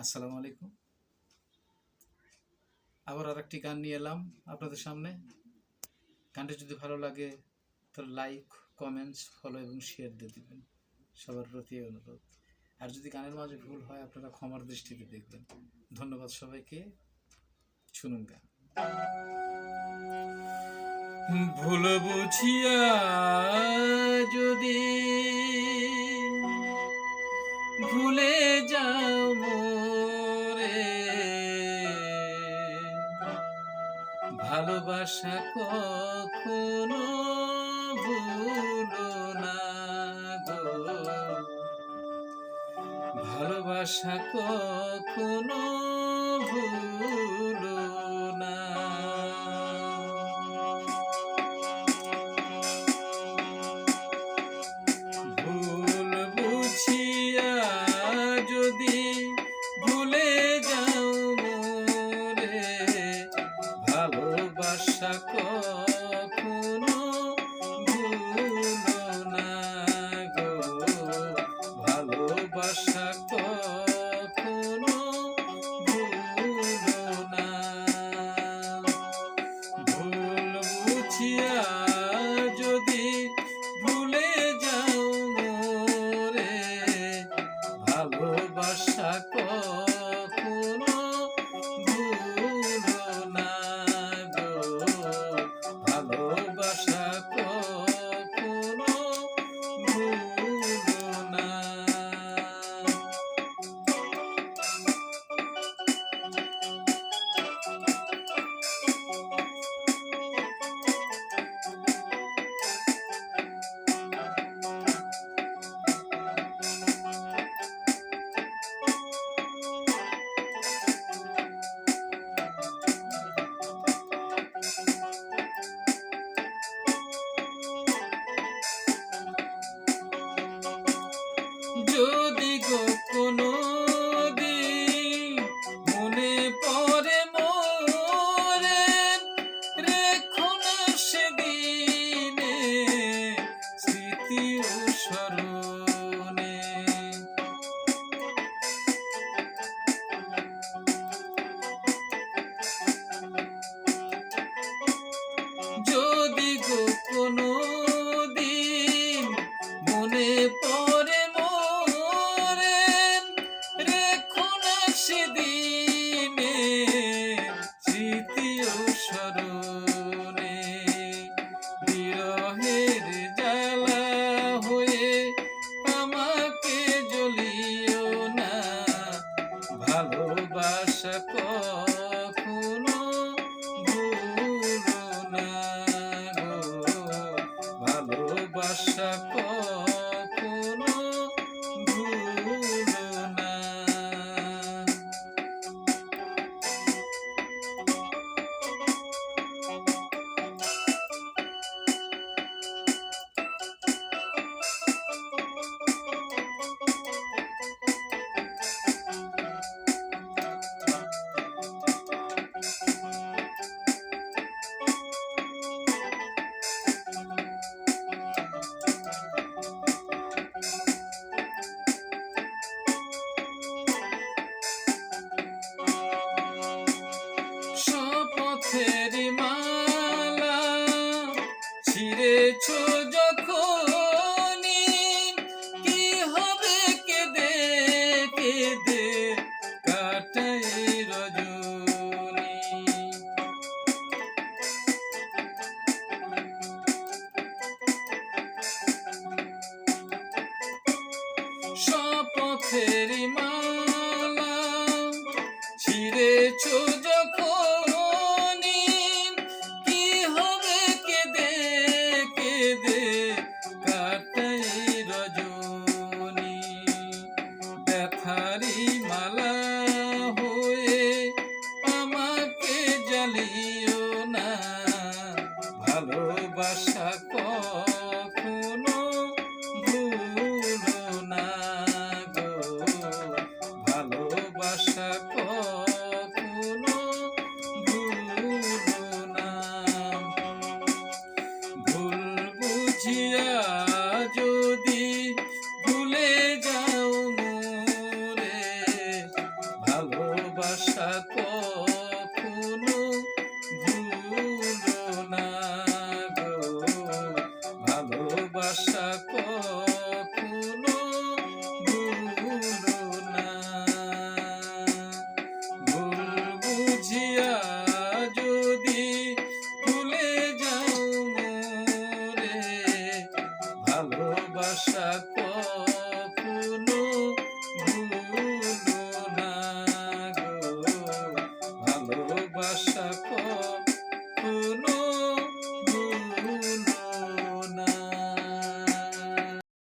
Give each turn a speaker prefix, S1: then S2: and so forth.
S1: আসসালামু আলাইকুম। আবার আরেকটি গান নিয়ে এলাম আপনাদের সামনে। গানটি যদি ভালো লাগে তাহলে লাইক, কমেন্টস, ফলো এবং শেয়ার দিয়ে দিবেন, সবার প্রতি অনুরোধ। আর যদি গানের মাঝে ভুল হয় আপনারা ক্ষমার দৃষ্টিতে দেখবেন। ধন্যবাদ সবাইকে। শুনুন গান। ভুল বুঝিয়া যদি ভুলে যাও মোরে, ভালোবাসা কখনো ভুলো না গো, ভালোবাসা কখনো ভুলো না। ভুল বুঝিয়া যদি ভুলে যাও মোরে, ভালোবাসা কখনো ভুলো না গো, ভালোবাসা কখনো ভুলো না। ভুল বুঝিয়া যদি ভুলে যাও মোরে, ভালোবাসা কখনো ভুলো না গো, ভালোবাসা কখনো ভুলো না। যদি গো কোনো দিন মনে পড়ে মোরে, রেখো না সেদিনে স্মৃতি ও স্মরণে। যদি গো কোনো দিন মনে পড়ে মোরে, রেখো না সেদিনে স্মৃতি ও স্মরণে। বিরহের জ্বালা হয়ে আমাকে জ্বলিও না, ভালোবাসা কখনো ভুলো না গো, ভালোবাসা কখনো ভুলো না। শপথের মালা ছিঁড়েছ যখনই, কি হবে কেঁদে কেঁদে কাটাই রজনী। শপথের মালা ছিঁড়েছ যখনই, কি হবে কেঁদে কেঁদে কাটাই রজনী। ব্যথারি মালা হয়ে আমাকে জ্বালিও না, ভালোবাসা কখনো ভুলো না গো, ভালোবাসা কখনো ভুলো না। ভুল বুঝিয়া যদি ভুলে যাও মোরে, ভালোবাসা